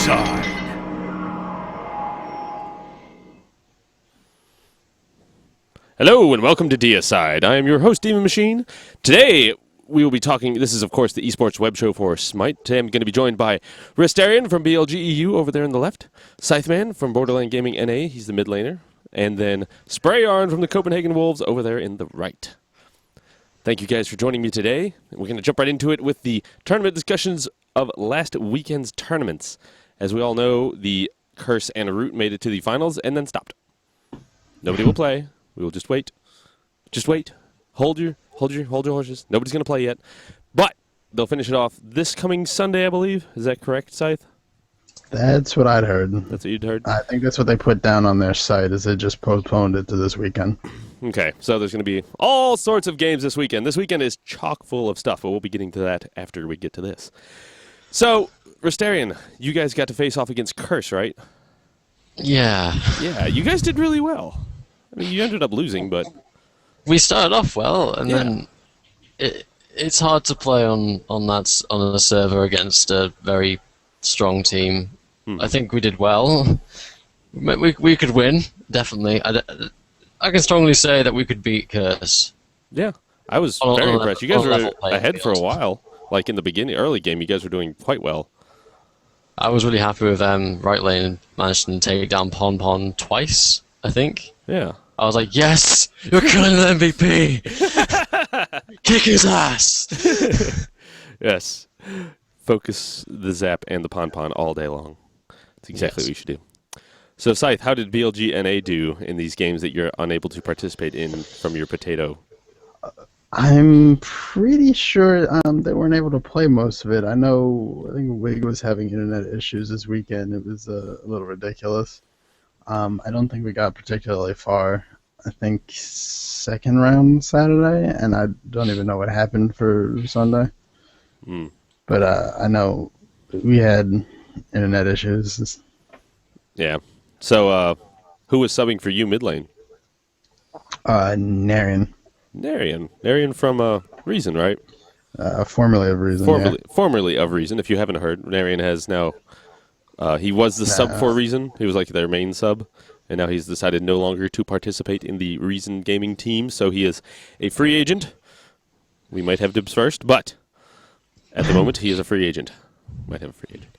Deicide. Hello and welcome to Deicide. I am your host, Demon Machine. Today we will be talking, this is of course the Esports Webshow for Smite. Today I'm going to be joined by Resterian from BLG.eu over there on the left, Scytheman from BLG.na, he's the mid laner, and then Sprayarn from the Copenhagen Wolves over there in the right. Thank you guys for joining me today. We're going to jump right into it with the tournament discussions of last weekend's tournaments. As we all know, the Curse and Root made it to the finals and then stopped. Nobody will play. We will just wait. Just wait. Hold your horses. Nobody's going to play yet. But they'll finish it off this coming Sunday, I believe. Is that correct, Scythe? That's what I'd heard. That's what you'd heard? I think that's what they put down on their site, is they just postponed it to this weekend. Okay, so there's going to be all sorts of games this weekend. This weekend is chock full of stuff, but we'll be getting to that after we get to this. So, Resterian, you guys got to face off against Curse, right? Yeah. Yeah, you guys did really well. I mean, you ended up losing, but... We started off well, and then it's hard to play on a server against a very strong team. I think we did well. We could win, definitely. I can strongly say that we could beat Curse. Yeah, I was very impressed. You guys were ahead for a while. Like in the beginning, early game, you guys were doing quite well. I was really happy with right lane managing to take down Pon twice, I think. Yeah. I was like, yes, you're killing the MVP! Kick his ass! Yes. Focus the Zap and the Pon all day long. That's exactly what you should do. So, Scythe, how did BLG.na do in these games that you're unable to participate in from your potato? I'm pretty sure they weren't able to play most of it. I think Wig was having internet issues this weekend. It was a little ridiculous. I don't think we got particularly far. I think second round Saturday, and I don't even know what happened for Sunday. But I know we had internet issues. Yeah. So, who was subbing for you mid lane? Narian. Narian from Reason, right? Formerly of Reason. Formerly of Reason. If you haven't heard, Narian has now. He was the sub for Reason. He was like their main sub, and now he's decided no longer to participate in the Reason gaming team. So he is a free agent. We might have dibs first, but at the moment he is a free agent. Might have a free agent.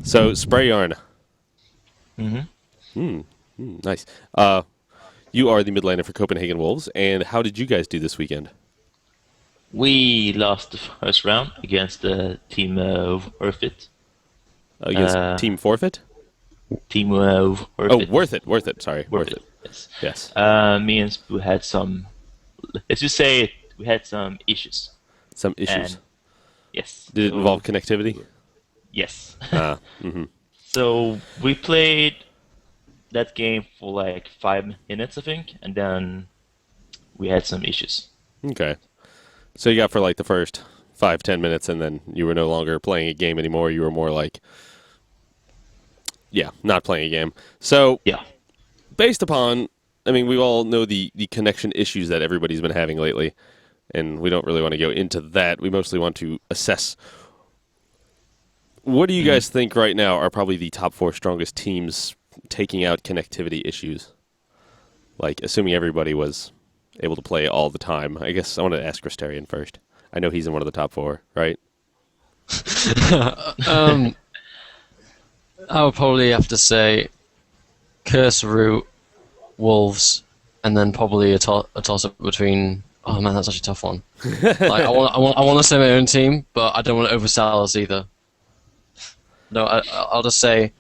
So Sprayarn. Nice. You are the mid laner for Copenhagen Wolves, and how did you guys do this weekend? We lost the first round against the team of Worth It. Against Team Forfeit? Team of Worth It. Worth it. Sorry, Worth it. Yes. Me and Spoo had some. Let's just say we had some issues. Some issues. Yes. Did it involve connectivity? Yes. So we played that game for like 5 minutes, I think, and then we had some issues. Okay. So you got for like the first 5-10 minutes, and then you were no longer playing a game anymore. You were more like, not playing a game. So, based upon, I mean, we all know the connection issues that everybody's been having lately, and we don't really want to go into that. We mostly want to assess. What do you guys think right now are probably the top 4 strongest teams taking out connectivity issues? Like, assuming everybody was able to play all the time. I guess I want to ask Resterian first. I know he's in one of the top 4, right? I would probably have to say Curse, Root, Wolves, and then probably a toss-up between... Oh man, that's actually a tough one. Like, I want to say my own team, but I don't want to oversell us either. No, I'll just say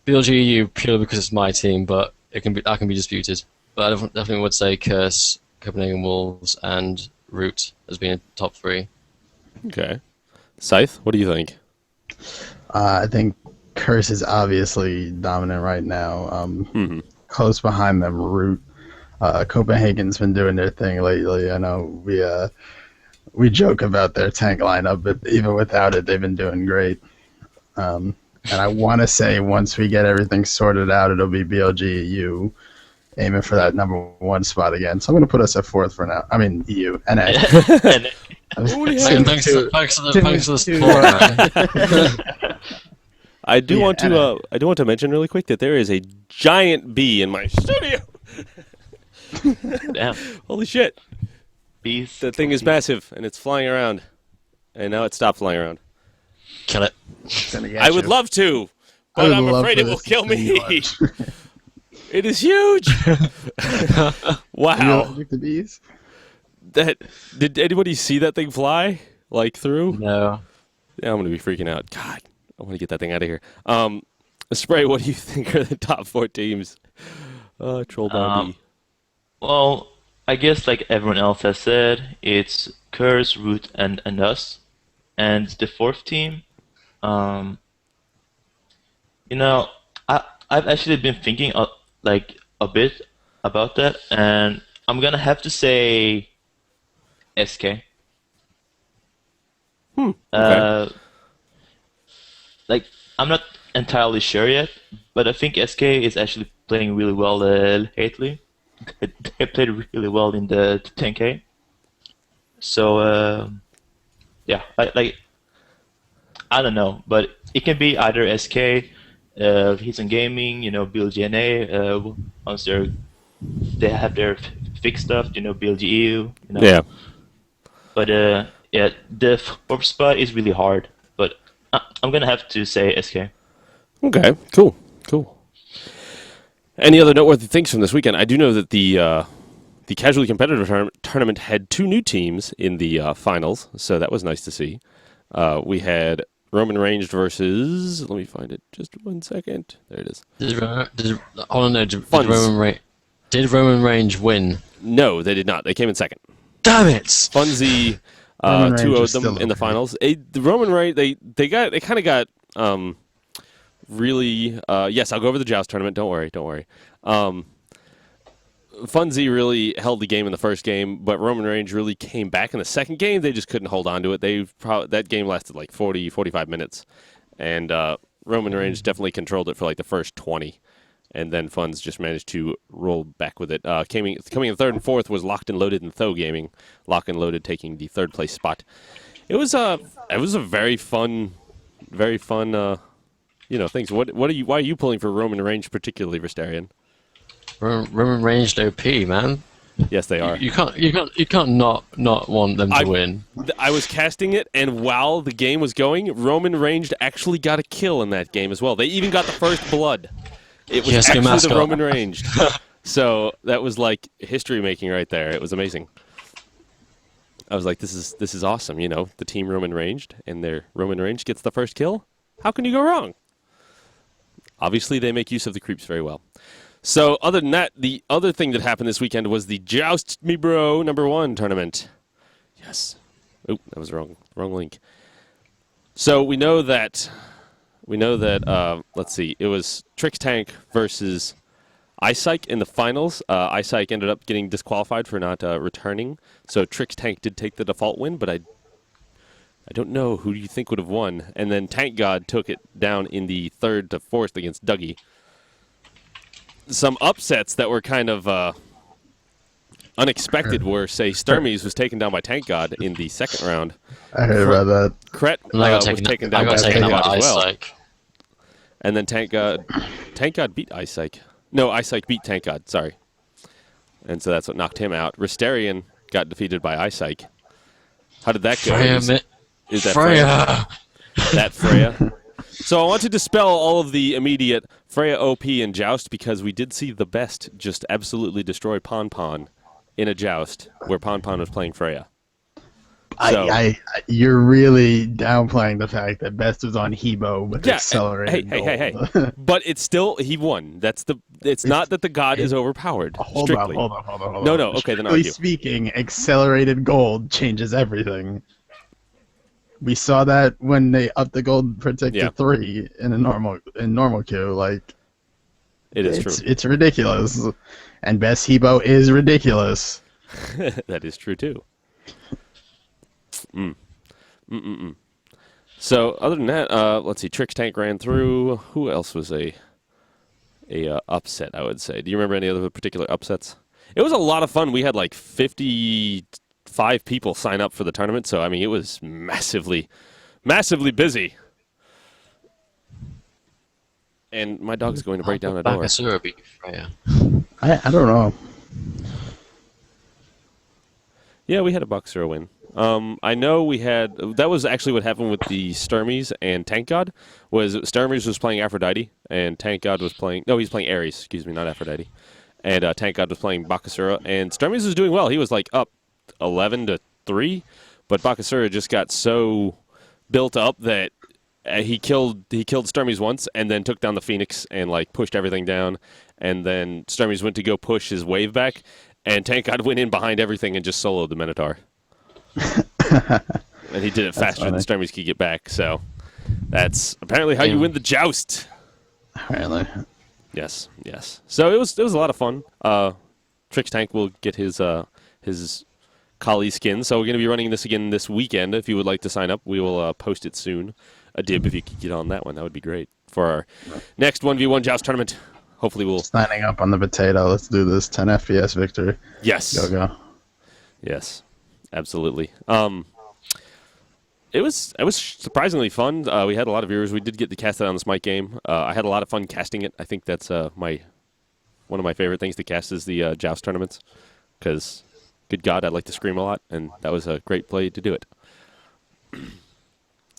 BLG.eu purely because it's my team, but that can be disputed. But I definitely would say Curse, Copenhagen Wolves, and Root as being a top 3. Okay. Scythe, what do you think? I think Curse is obviously dominant right now. Close behind them, Root. Copenhagen's been doing their thing lately. I know we joke about their tank lineup, but even without it, they've been doing great. And I want to say once we get everything sorted out, it'll be BLG.eu aiming for that #1 spot again. So I'm going to put us at 4th for now. I mean, EU. NA. Thanks for the support, man. I do Yeah, want to mention really quick that there is a giant bee in my studio. Damn. Holy shit! Bees. The thing is massive, and it's flying around, and now it stopped flying around. Kill it. It's gonna get I would you. love to, I but would I'm love afraid for it will this to kill sting you me. much. It is huge. You Wow! allergic to bees? Did anybody see that thing fly through? No. Yeah, I'm gonna be freaking out. God, I want to get that thing out of here. Spray, what do you think are the top 4 teams? Trolled by bee. Well, I guess like everyone else has said, it's Curse, Root, and us. And the 4th team, I've actually been thinking a bit about that, and I'm gonna have to say SK. Okay. I'm not entirely sure yet, but I think SK is actually playing really well lately. They played really well in the 10K. So yeah, I don't know, but it can be either SK, He's on Gaming, BLG.na, once they have their fixed stuff, BLG.eu, Yeah. But yeah, the 4th spot is really hard, but I'm gonna have to say SK. Okay. Cool. Any other noteworthy things from this weekend? I do know that the casually competitive tournament had 2 new teams in the finals, so that was nice to see. We had Roman Ranged versus. Let me find it. Just 1 second. There it is. Did Roman Range win? No, they did not. They came in second. Damn it! Funzy Roman Range 2-0'd is them still in the okay. finals. The Roman Range they kind of got really. Yes, I'll go over the Joust tournament. Don't worry. Funzy really held the game in the first game, but Roman Range really came back in the second game. They just couldn't hold on to it. That game lasted like 45 minutes, and Roman Range definitely controlled it for like the first 20, and then Funz just managed to roll back with it. Coming in 3rd and 4th was Locked and Loaded and Tho Gaming. Locked and Loaded taking the 3rd place spot. It was a very fun, things. Why are you pulling for Roman Range particularly, Resterian? Roman Ranged OP, man. Yes, they are. You can't not want them to win. I was casting it, and while the game was going, Roman Ranged actually got a kill in that game as well. They even got the first blood. It was Yes, actually the mascot. Roman Ranged. So that was like history making right there. It was amazing. I was like, this is awesome. The team Roman Ranged, and their Roman Ranged gets the first kill. How can you go wrong? Obviously, they make use of the creeps very well. So, other than that, the other thing that happened this weekend was the Joust Me Bro #1 tournament. Yes. Oh, that was wrong link. So we know that. Let's see. It was Trix Tank versus Icyke in the finals. Icyke ended up getting disqualified for not returning. So Trix Tank did take the default win, but I don't know who you think would have won. And then Tank God took it down in the 3rd to 4th against Dougie. Some upsets that were kind of unexpected were, say, Sturmies was taken down by Tank God in the 2nd round. I heard about that. Kret And I got was taken down by taken Tank out God by as well. Icyke. And then Tank God beat Icyke. No, Icyke beat Tank God, sorry. And so that's what knocked him out. Resterian got defeated by Icyke. How did that go? Is that Freya? That Freya? So I want to dispel all of the immediate Freya OP in Joust because we did see the best just absolutely destroy Pon in a Joust where Pon was playing Freya. So, You're really downplaying the fact that Best was on Hebo with accelerated Hey. gold. But it's still, he won. It's not that the god is overpowered. Hold strictly. on. No, okay, then Strictly argue. speaking, accelerated gold changes everything. We saw that when they upped the gold protector 3 in normal queue. Like, it is true. It's ridiculous, and Best Hebo is ridiculous. That is true too. So other than that, let's see. Trix Tank ran through. Who else was a upset? I would say. Do you remember any other particular upsets? It was a lot of fun. We had like 55 people sign up for the tournament, so I mean it was massively busy. And my dog's going to break down a door. Bakasura beat Freya. I don't know. Yeah, we had a Bakasura win. I know we had... That was actually what happened with the Sturmies and Tank God. Was Sturmies was playing Aphrodite, and Tank God was playing... No, he's playing Ares, excuse me, not Aphrodite. And Tank God was playing Bakasura, and Sturmies was doing well. He was like up 11-3, but Bakasura just got so built up that he killed Sturmies once, and then took down the Phoenix and like pushed everything down. And then Sturmies went to go push his wave back, and Tank God went in behind everything and just soloed the Minotaur. And he did it faster than Sturmies could get back. So that's apparently how you win the joust. Apparently. Yes. So it was a lot of fun. Trix Tank will get his Kali skin. So we're going to be running this again this weekend. If you would like to sign up, we will post it soon. A dib if you could get on that one. That would be great for our next 1v1 joust tournament. Hopefully we'll... Signing up on the potato. Let's do this. 10 FPS victory. Yes. Go. Yes. Absolutely. It was surprisingly fun. We had a lot of viewers. We did get to cast it on the Smite game. I had a lot of fun casting it. I think that's one of my favorite things to cast is the joust tournaments. Because, good God, I like to scream a lot, and that was a great play to do it.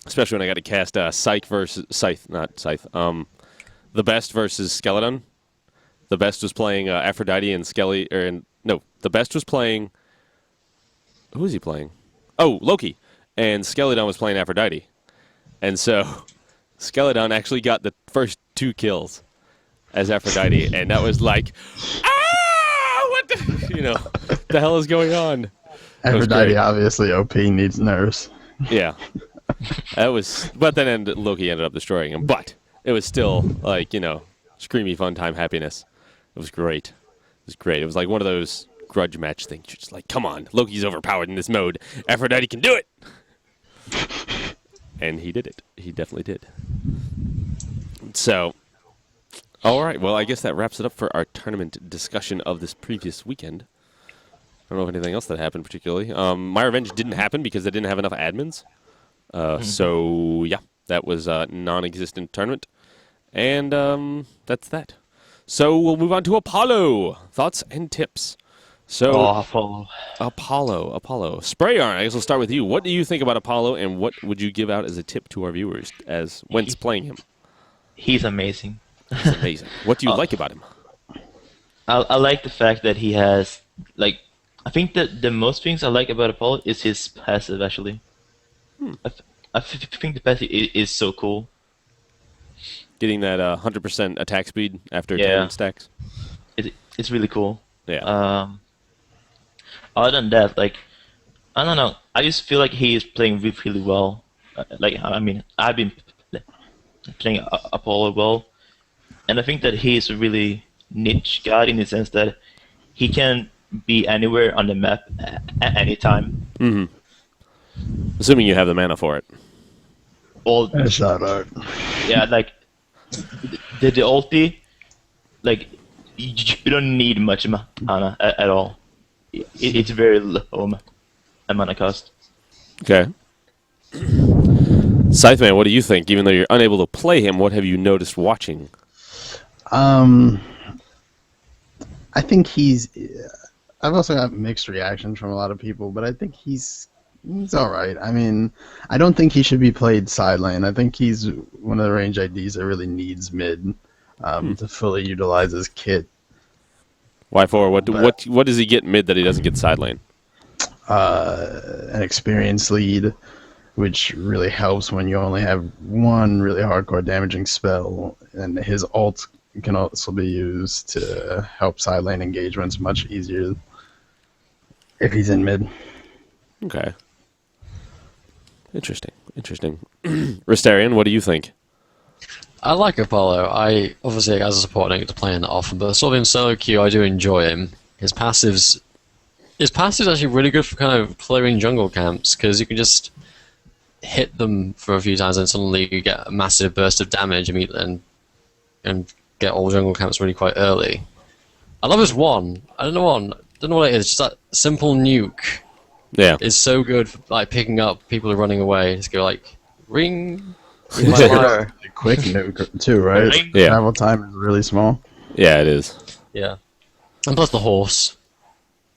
Especially when I got to cast Scythe versus Scythe, not Scythe. The Best versus Skeleton. The Best was playing Aphrodite and the Best was playing... Who was he playing? Oh, Loki. And Skeleton was playing Aphrodite. And so Skeleton actually got the first 2 kills as Aphrodite. And that was like, what the hell is going on? Aphrodite obviously OP, needs nerves. Yeah. But then Loki ended up destroying him. But it was still like, screamy fun time happiness. It was great. It was like one of those grudge match things. You're just like, come on, Loki's overpowered in this mode. Aphrodite can do it. And he did it. He definitely did. So, all right. Well, I guess that wraps it up for our tournament discussion of this previous weekend. I don't know if anything else that happened particularly. My Revenge didn't happen because they didn't have enough admins. So, yeah, that was a non-existent tournament. And that's that. So we'll move on to Apollo. Thoughts and tips. So Apollo. Sprayarn, I guess we'll start with you. What do you think about Apollo, and what would you give out as a tip to our viewers as when's playing him? He's amazing. He's amazing. What do you like about him? I like the fact that he has, I think that the most things I like about Apollo is his passive, actually. I think the passive is so cool. Getting that 100% attack speed after 10 stacks? It's really cool. Yeah. Other than that, I don't know. I just feel like he is playing really well. I've been playing Apollo well, and I think that he is a really niche god in the sense that he can be anywhere on the map at any time. Mm-hmm. Assuming you have the mana for it. That's not hard. Yeah, the ulti, you don't need much mana at all. It's very low mana cost. Okay. Scytheman, what do you think? Even though you're unable to play him, what have you noticed watching? I think I've also got mixed reactions from a lot of people, but I think he's all right. I mean, I don't think he should be played side lane. I think he's one of the range IDs that really needs mid to fully utilize his kit. Why for? What does he get mid that he doesn't get side lane? An experience lead, which really helps when you only have one really hardcore damaging spell, and his ult can also be used to help side lane engagements much easier if he's in mid. Okay. Interesting. Resterian, what do you think? I like Apollo. I obviously, as a support, I don't get to play him that often, but sort of in solo queue, I do enjoy him. His passive's actually really good for kind of clearing jungle camps, because you can just hit them for a few times and suddenly you get a massive burst of damage and get all jungle camps really quite early. I love his one. I don't know what it is. Just that simple nuke. Yeah. Is so good for picking up people who are running away. Just go ring, You might hire. Really quick nuke too, right? Yeah. Travel time is really small. Yeah, it is. Yeah. And plus the horse.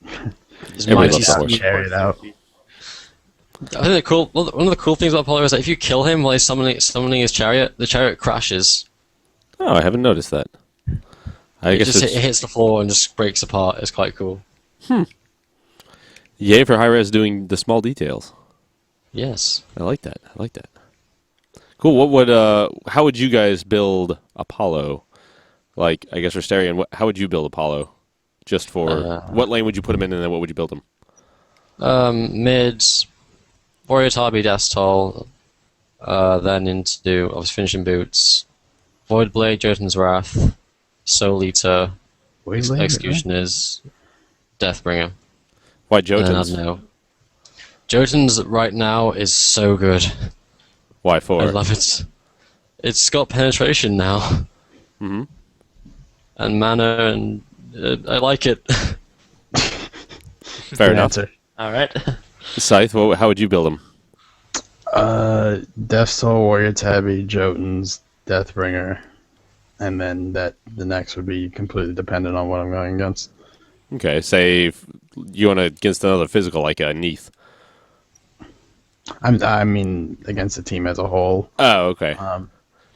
His Everybody mighty loves the horse. steed. Carry it out. I think one of the cool things about Apollo is that if you kill him while he's summoning his chariot, the chariot crashes. Oh, I haven't noticed that. I It guess just it's it hits the floor and just breaks apart. It's quite cool. yay for hi-rez doing the small details. Yes. I like that. I like that. Cool. What would how would you guys build Apollo? Like, I guess Resterian, how would you build Apollo? Just for what lane would you put him in, and then what would you build him? Mids, Warrior Tabi, Destol, then into obviously finishing boots, Void Blade, Jotun's Wrath, Soul Eater, Executioners, Deathbringer. Why And then, I Jotuns? don't know. Jotun's right now is so good. Why 4? I love it. It's got penetration now. Mm-hmm. And mana, and I like it. Fair enough. Answer. All right. Scythe, how would you build him? Death Soul, Warrior Tabby, Jotun's, Deathbringer, and then the next would be completely dependent on what I'm going against. Okay, say if you want to against another physical like a Neath. I mean, against the team as a whole. Oh, okay. Um,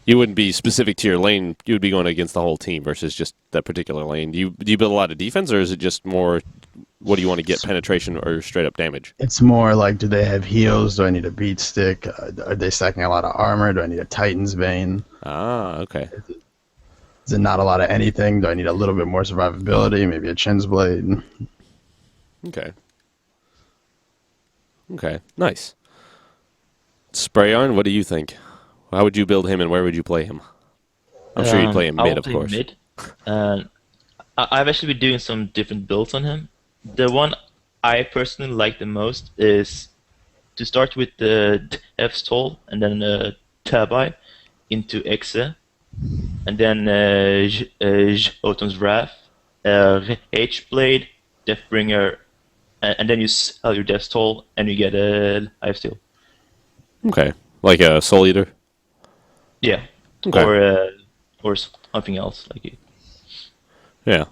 You wouldn't be specific to your lane. You would be going against the whole team versus just that particular lane. Do you build a lot of defense, or is it just more? What do you want to get, penetration or straight up damage? It's more like, do they have heals? Do I need a beat stick? Are they stacking a lot of armor? Do I need a Titan's Bane? Ah, okay. Is it not a lot of anything? Do I need a little bit more survivability? Maybe a Chin's Blade? Okay. Okay, nice. Sprayarn, what do you think? How would you build him, and where would you play him? I'm sure you'd play him I mid, will of play course. Mid. I've actually been doing some different builds on him. The one I personally like the most is to start with the F's Toll and then Tabi into Exe, and then Jotun's Wrath, H-Blade, Deathbringer, and then you sell your Death Toll and you get a Lifesteal. Okay, like a Soul Eater. Yeah, Okay. or something else like it. Yeah.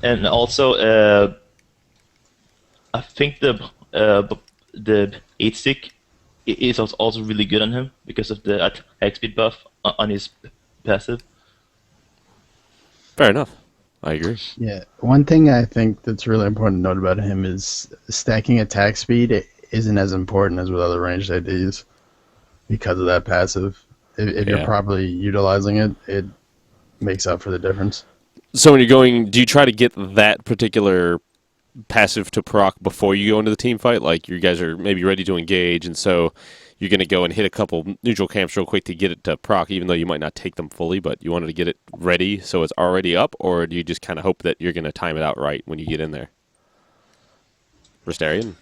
And also, I think the 8 stick is also really good on him because of the attack speed buff on his passive. Fair enough. I agree. Yeah. One thing I think that's really important to note about him is stacking attack speed isn't as important as with other ranged ADs because of that passive. If Yeah. you're properly utilizing it, it makes up for the difference. So when you're going, do you try to get that particular passive to proc before you go into the team fight? Like, you guys are maybe ready to engage, and so you're going to go and hit a couple neutral camps real quick to get it to proc, even though you might not take them fully, but you wanted to get it ready so it's already up, or do you just kind of hope that you're going to time it out right when you get in there? Resterian?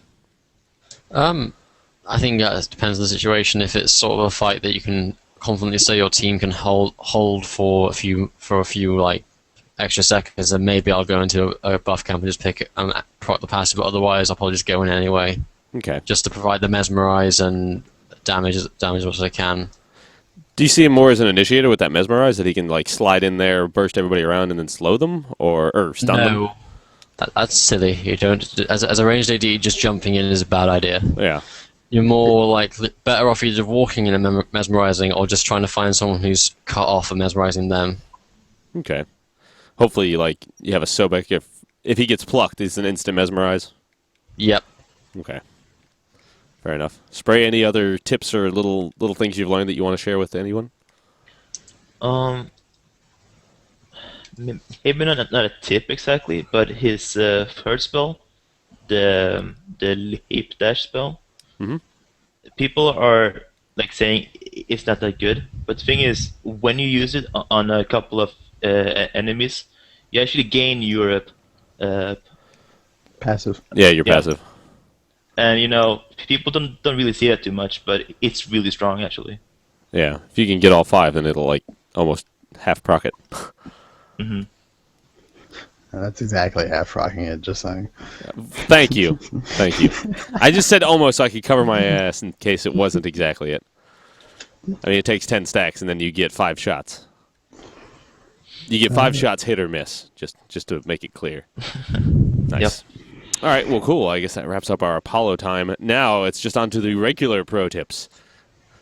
I think it depends on the situation. If it's sort of a fight that you can confidently say your team can hold for a few like extra seconds, then maybe I'll go into a buff camp and just pick it and proc the passive. But otherwise, I'll probably just go in anyway, Okay. just to provide the mesmerize and damage as much as I can. Do you see him more as an initiator with that mesmerize, that he can like slide in there, burst everybody around, and then slow them or stun them? No, that's silly. You don't as a ranged AD, just jumping in is a bad idea. Yeah. You're more like better off either walking in and mesmerizing, or just trying to find someone who's cut off and mesmerizing them. Okay. Hopefully, like, you have a Sobek. If he gets plucked, it's an instant mesmerize. Yep. Okay. Fair enough. Spray, any other tips or little things you've learned that you want to share with anyone? Maybe not a tip exactly, but his third spell, the leap dash spell. Mhm. People are like saying it's not that good, but the thing is, when you use it on a couple of enemies, you actually gain your Passive. Yeah, you're Yeah. passive. and people don't really see that too much, but it's really strong actually. Yeah. If you can get all 5, then it'll, like, almost half proc it. Hmm. That's exactly half rocking it, just saying. Thank you. Thank you. I just said almost so I could cover my ass in case it wasn't exactly it. I mean, it takes 10 stacks, and then you get 5 shots. You get 5 shots, hit or miss, just to make it clear. Nice. Yep. All right, well, cool. I guess that wraps up our Apollo time. Now it's just on to the regular pro tips.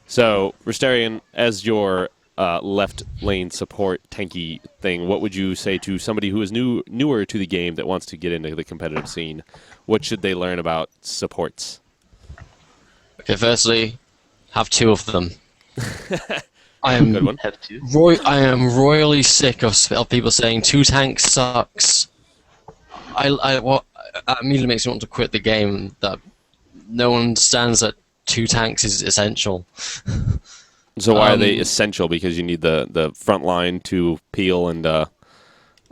So, Resterian, as your left lane support tanky thing, what would you say to somebody who is newer to the game that wants to get into the competitive scene? What should they learn about supports? Okay, firstly, have 2 of them. I Good one. Have to. I am royally sick of people saying 2 tanks sucks. That immediately makes me want to quit the game. That no one understands that 2 tanks is essential. So why are they essential? Because you need the front line to peel and well,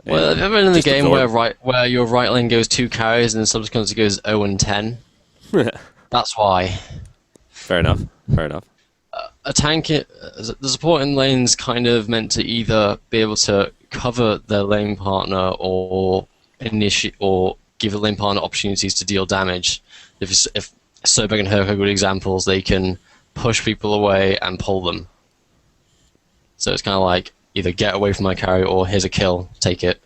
have you ever been in the just game absorb? where your right lane goes 2 carries and then subsequently goes 0 and 10? That's why. Fair enough. Fair enough. A tank, the supporting lane's kind of meant to either be able to cover their lane partner or give the lane partner opportunities to deal damage. If Sobek and Herc are good examples, they can push people away and pull them. So it's kind of like either get away from my carry or here's a kill, take it.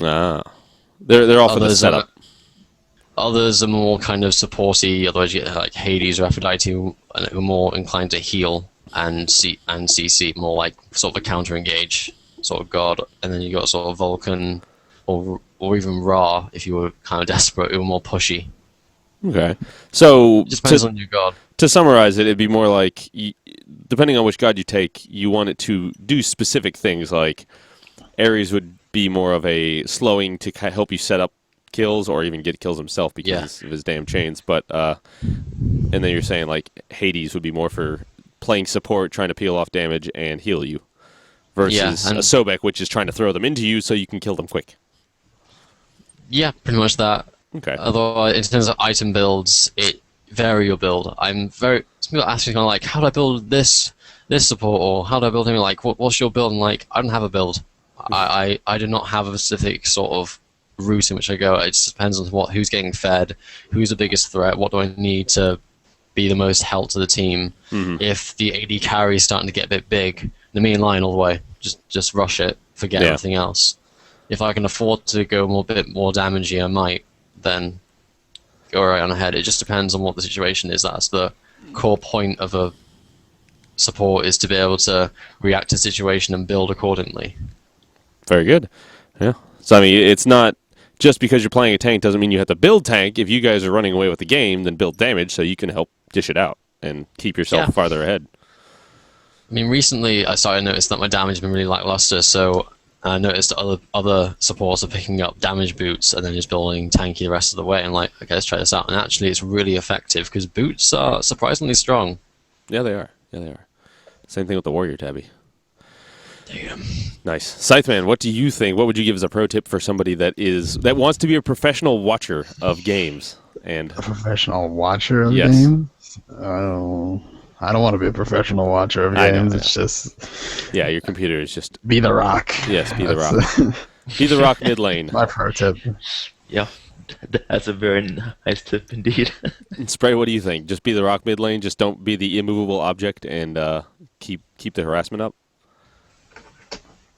Ah, they're all for the setup. Others are more kind of supporty. Otherwise, you get like Hades or Aphrodite who are more inclined to heal and CC, more like sort of a counter engage sort of god. And then you got sort of Vulcan or even Ra if you were kind of desperate, who were more pushy. Okay, so It just depends on your god. to summarize it, it'd be more like, depending on which god you take, you want it to do specific things. Like Ares would be more of a slowing to help you set up kills or even get kills himself because of his damn chains. But and then you're saying like Hades would be more for playing support, trying to peel off damage and heal you, versus a Sobek, which is trying to throw them into you so you can kill them quick. Yeah, pretty much that. Okay. Although in terms of item builds, it vary your build. Some people ask me kind of like, how do I build this support, or how do I build anything? Like, what's your build? And like, I don't have a build. I do not have a specific sort of route in which I go. It just depends on who's getting fed, who's the biggest threat, what do I need to be the most help to the team. If the AD carry is starting to get a bit big, the main line all the way, just rush it, forget everything else. If I can afford to go a bit more damagey, I might then go right on ahead. It just depends on what the situation is. That's the core point of a support, is to be able to react to the situation and build accordingly. Very good. Yeah. So I mean, it's not just because you're playing a tank doesn't mean you have to build tank. If you guys are running away with the game, then build damage so you can help dish it out and keep yourself farther ahead. I mean, recently I started to notice that my damage has been really lackluster, so I noticed other supports are picking up damage boots and then just building tanky the rest of the way, and like, okay, let's try this out. And actually it's really effective because boots are surprisingly strong. Yeah, they are. Yeah, they are. Same thing with the warrior tabby. Damn. Nice. Scytheman, what do you think? What would you give as a pro tip for somebody that wants to be a professional watcher of games? And A professional watcher of games? I don't want to be a professional watcher of games. It's just... Yeah, your computer is just... Be the rock. Yes, be the rock. Be the rock mid lane. My pro tip. Yeah, that's a very nice tip indeed. Spray, what do you think? Just be the rock mid lane? Just don't be the immovable object and keep the harassment up?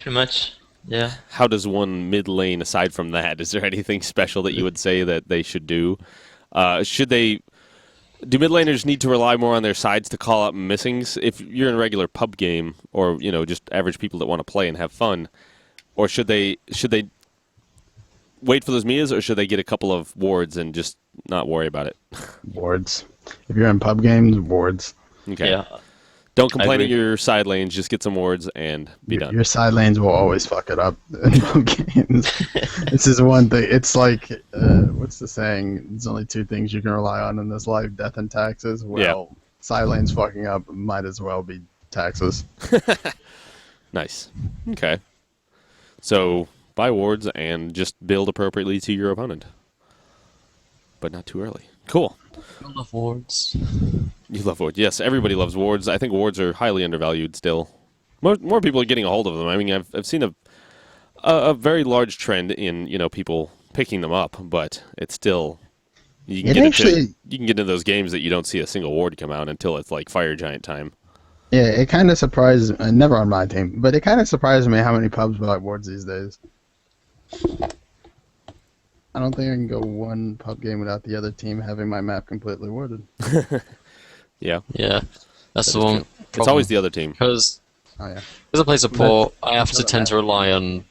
Pretty much, yeah. How does one mid lane, aside from that, is there anything special that you would say that they should do? Do mid laners need to rely more on their sides to call out missings? If you're in a regular pub game, or just average people that want to play and have fun, or should they wait for those Mias, or should they get a couple of wards and just not worry about it? Wards. If you're in pub games, wards. Okay. Yeah. Don't complain at your side lanes. Just get some wards and be done. Your side lanes will always fuck it up in pub games. This is one thing. It's like, what's the saying? There's only 2 things you can rely on in this life: death and taxes. Well, side lanes fucking up might as well be taxes. Nice. Okay. So buy wards and just build appropriately to your opponent, but not too early. Cool. I love wards. You love wards. Yes, everybody loves wards. I think wards are highly undervalued still. More people are getting a hold of them. I mean, I've seen a very large trend in people picking them up, but it's still you can get into those games that you don't see a single ward come out until it's like Fire Giant time. Yeah, it kind of surprised. Never on my team, but it kind of surprised me how many pubs buy wards these days. I don't think I can go one pub game without the other team having my map completely warded. Yeah, Yeah, that's that the is one. true. It's always the other team. Because Oh yeah. as I play support, I have to doesn't tend to rely on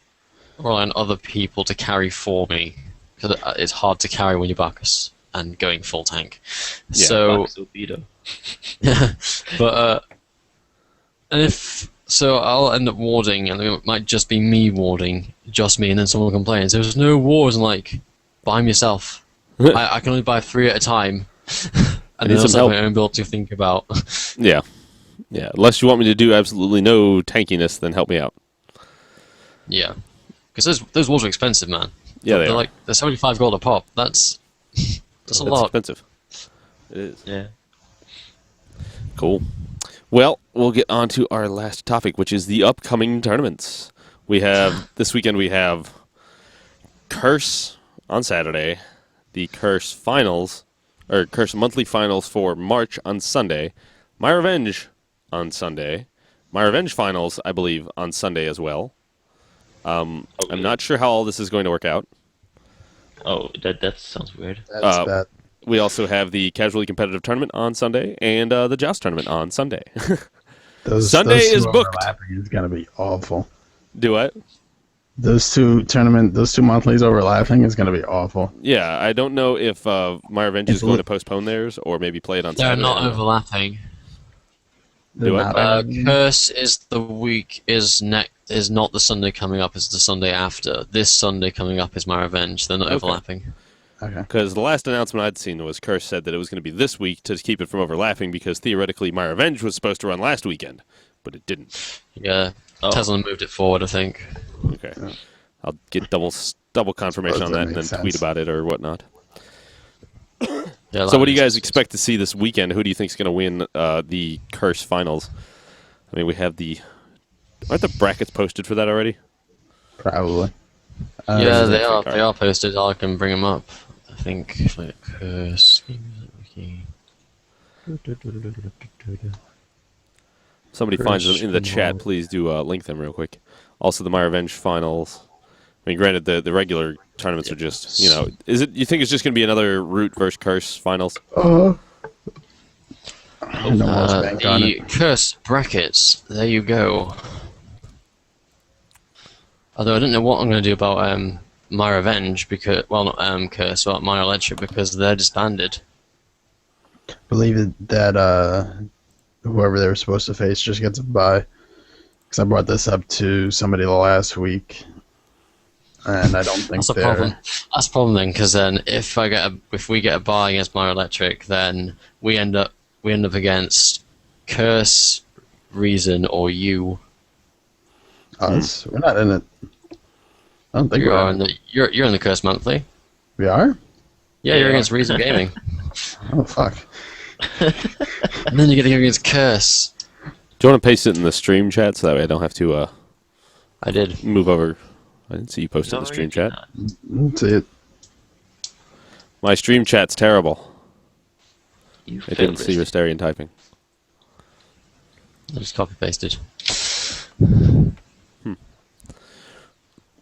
other people to carry for me. Because it's hard to carry when you're Bacchus and going full tank. Yeah, So Torpedo. yeah, but and if so, I'll end up warding, and it might just be me warding, just me, and then someone complains. There's no wards, and like, buy them yourself. I can only buy 3 at a time, and need then some also help. my own build to think about. Yeah. Yeah. Unless you want me to do absolutely no tankiness, then help me out. Yeah, because those wards are expensive, man. Yeah, they're like they're 75 gold a pop. That's a lot. expensive. It is. Yeah. Cool. Well, we'll get on to our last topic, which is the upcoming tournaments. We have this weekend. We have Curse on Saturday, the Curse finals, or Curse monthly finals for March on Sunday, My Revenge on Sunday, My Revenge finals, I believe, on Sunday as well. I'm not sure how all this is going to work out. Oh, that sounds weird. That's that. We also have the casually competitive tournament on Sunday and the Joust tournament on Sunday. Sunday those two is booked. overlapping is gonna be awful. Do what? Those two monthlies overlapping is gonna be awful. Yeah, I don't know if My Revenge is going to postpone theirs or maybe play it on They're Saturday. not overlapping. They're Do not it? overlapping. Curse is the week is not the Sunday coming up. It's the Sunday after. This Sunday coming up is My Revenge. They're not Okay. overlapping. Okay. Because the last announcement I'd seen was Curse said that it was going to be this week to keep it from overlapping because theoretically My Revenge was supposed to run last weekend, but it didn't. Yeah, Oh. Tesla moved it forward, I think. Okay. I'll get double confirmation on that that and then makes tweet sense. about it or whatnot. Yeah, So what do you guys expect to see this weekend? Who do you think is going to win the Curse finals? I mean, we have aren't the brackets posted for that already? Probably. Yeah, they Interesting are. card. They are posted. I can bring them up. I think if I Curse. Somebody finds them in the Curse chat. finals. Please do link them real quick. Also, the My Revenge finals. I mean, granted, the regular tournaments are just, is it? You think it's just going to be another Root versus Curse finals? No more bank on The it. Curse brackets. There you go. Although I don't know what I'm going to do about My Revenge because, well, not Curse, but My Electric because they're disbanded. Believe it that whoever they were supposed to face just gets a bye. Because I brought this up to somebody last week, and I don't think That's a they're. problem. That's a problem then, because then if we get a bye against My Electric, then we end up against Curse, Reason, or you. Us. We're not in it. I don't think You we are are. in the you're in the Curse monthly. We are? Yeah, you're Yeah. against Reason Gaming, Oh, fuck. and then you get to go against Curse. Do you want to paste it in the stream chat so that way I don't have to I did. move over? I didn't see you post it in No, the stream you chat. cannot. That's it. My stream chat's terrible. You I didn't see failed, Resterian typing. I just copy pasted.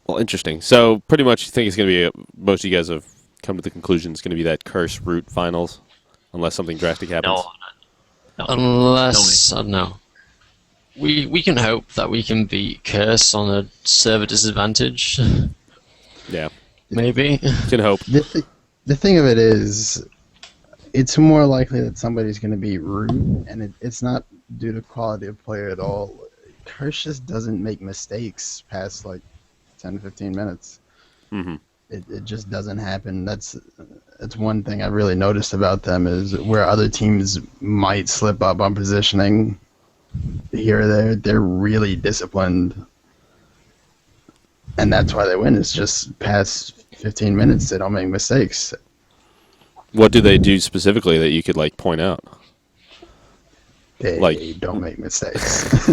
Well, interesting. So, pretty much, you think it's going to be most of you guys have come to the conclusion it's going to be that Curse Root finals, unless something drastic happens. No. Unless I don't know. We can hope that we can beat Curse on a server disadvantage. Yeah, Maybe. can hope. The thing of it is, it's more likely that somebody's going to be Root, and it's not due to quality of player at all. Curse just doesn't make mistakes past like 10 15 minutes. hmm It just doesn't happen. That's one thing I really noticed about them is where other teams might slip up on positioning here or there, they're really disciplined. And that's why they win. It's just past 15 minutes, they don't make mistakes. What do they do specifically that you could point out? They Like- don't make mistakes.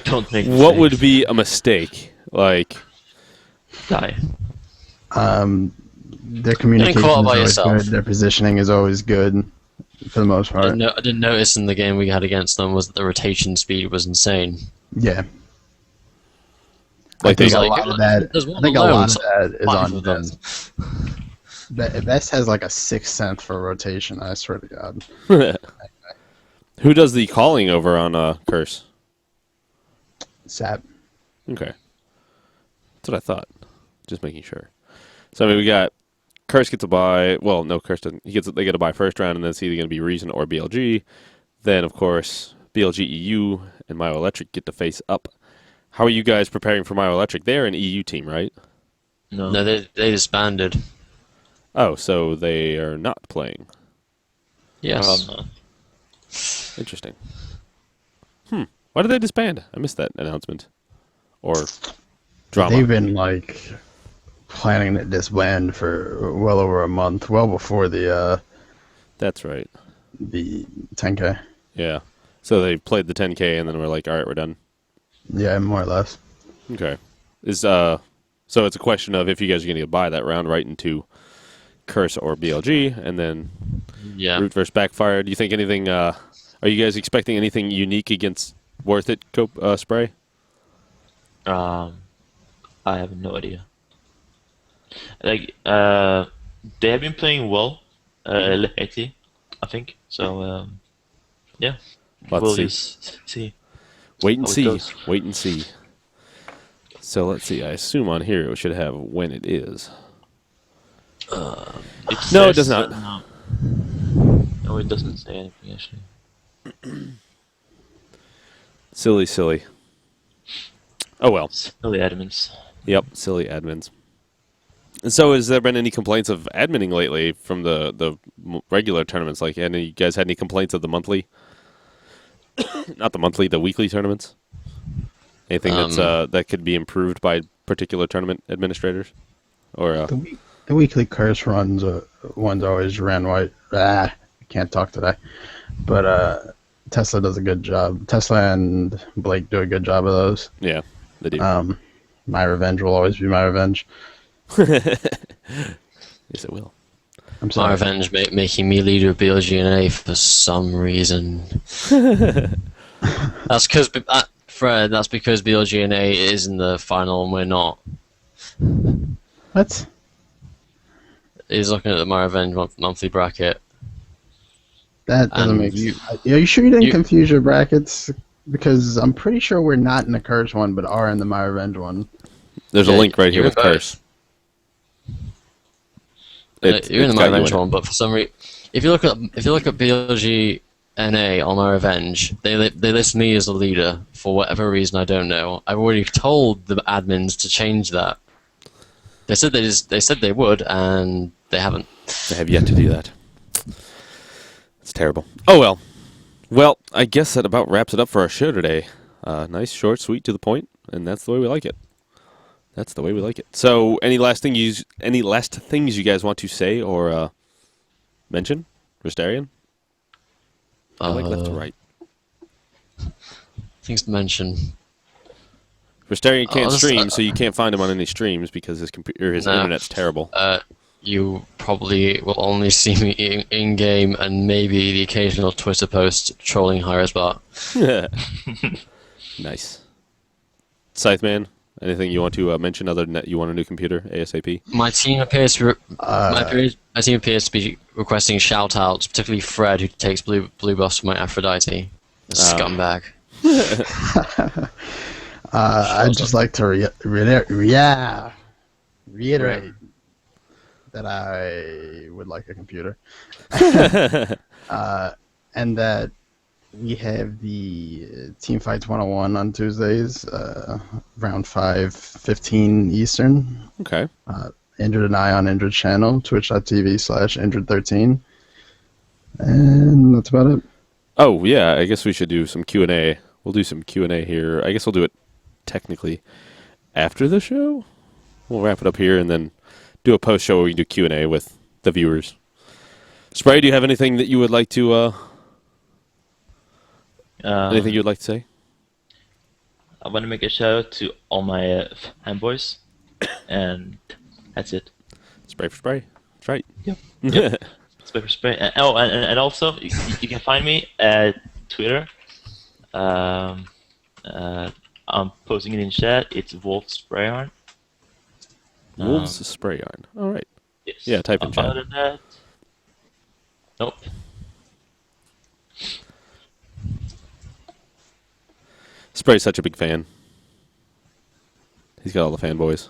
Don't make What would mistakes. be a mistake? Die. Their communication is caught by always yourself. good. Their positioning is always good. for the most part. I didn't notice in the game we had against them was that the rotation speed was insane. Yeah. Like I think they- a like, lot of that. there's one I think a alone, lot of so that is 5 on of them. Vest. Vest has like a 6th sense for rotation. I swear to God. Who does the calling over on Curse? Sap. Okay. That's what I thought. Just making sure. So, I mean, we got Curse gets a buy. Well, no, Curse doesn't. They get a buy first round, and then it's either going to be Reason or BLG. Then, of course, BLG.eu and Myoelectric get to face up. How are you guys preparing for Myoelectric? They're an EU team, right? No, they disbanded. Oh, so they are not playing. Yes. Interesting. Why did they disband? I missed that announcement. Or drama. They've been like planning to disband for well over a month, well before the That's right. 10K. Yeah. So they played the 10K and then we're like, all right, we're done. Yeah, more or less. Okay. So it's a question of if you guys are going to buy that round right into Curse or BLG, and then Yeah. Root versus Backfire. Do you think anything? Are you guys expecting anything unique against Worth It Spray? I have no idea. Like, they have been playing well lately, I think. So, yeah, Let's we'll see. just see. Wait and how it see. goes. Wait and see. So let's see. I assume on here it should have when it is. No, it does not. No, it doesn't say anything actually. Silly. Oh well. Silly admins. Yep, silly admins. And so, has there been any complaints of adminning lately from the regular tournaments? Like, any you guys had any complaints of the monthly? Not the monthly, the weekly tournaments. Anything that could be improved by particular tournament administrators, or The weekly curse runs ones always ran white. I can't talk today, but Tesla does a good job. Tesla and Blake do a good job of those. yeah, they do. My revenge will always be my revenge. Yes, it will. I'm My sorry. revenge making me leader of BLG.na for some reason. That's because Fred. That's because BLG.na is in the final and we're not. What? He's looking at the My Revenge monthly bracket. That doesn't And make sense. Are you sure you didn't you- confuse your brackets? Because I'm pretty sure we're not in the curse one, but are in the my revenge one. There's a Yeah, link right here you're with both. Curse. You're in It's the got My you in Revenge it. one, but for some reason, if you look at BLG.na on My Revenge, they list me as the leader for whatever reason I don't know. I've already told the admins to change that. They said they would, and they haven't. They have yet to do that. It's terrible. Oh well. Well, I guess that about wraps it up for our show today. Nice, short, sweet, to the point, and that's the way we like it. That's the way we like it. So, any last things you guys want to say or mention, Resterian? I like left to right. Things to mention. Resterian can't this- stream, so you can't find him on any streams because his computer, his No. internet's terrible. You probably will only see me in game and maybe the occasional Twitter post trolling hi-rez bot. Nice. Scytheman, anything you want to mention other than that you want a new computer ASAP? My team appears to be requesting shout-outs, particularly Fred, who takes blue buffs from my Aphrodite. A scumbag. I'd just like to reiterate that I would like a computer. And that we have the Team Fights 101 on Tuesdays, around 5:15 Eastern. Okay. Injured and I on Injured channel, twitch.tv/Injured13. And that's about it. Oh, yeah, I guess we should do some Q&A. We'll do some Q&A here. I guess we'll do it technically after the show. We'll wrap it up here and then do a post-show where we can do Q&A with the viewers. Spray, do you have anything that you would like to, anything you'd like to say? I want to make a shout out to all my fanboys, and that's it. Spray for spray. That's right. Yep. Spray for Spray. And also, you can find me at Twitter. I'm posting it in chat. It's Wolf Sprayarn. Wolves Sprayarn. All right. Yes. Yeah, type in chat. Other than that, nope. Spray's such a big fan. He's got all the fanboys.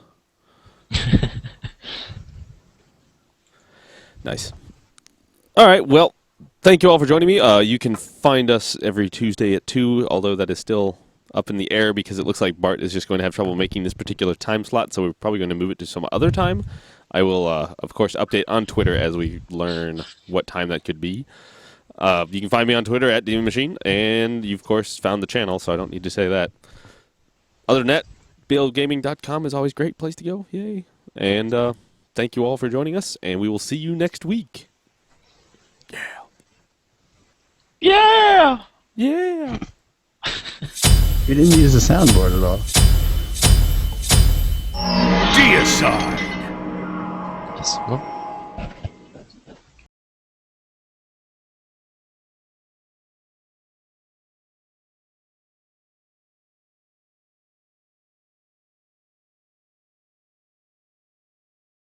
Nice. All right. Well, thank you all for joining me. You can find us every Tuesday at 2, although that is still up in the air because it looks like Bart is just going to have trouble making this particular time slot, so we're probably going to move it to some other time. I will, of course, update on Twitter as we learn what time that could be. You can find me on Twitter at Demon Machine, and you, of course, found the channel, so I don't need to say that. Other than that, BLG.com is always a great place to go. Yay. And thank you all for joining us, and we will see you next week. Yeah! Yeah! We didn't use the soundboard at all. Deicide. Yes. Well,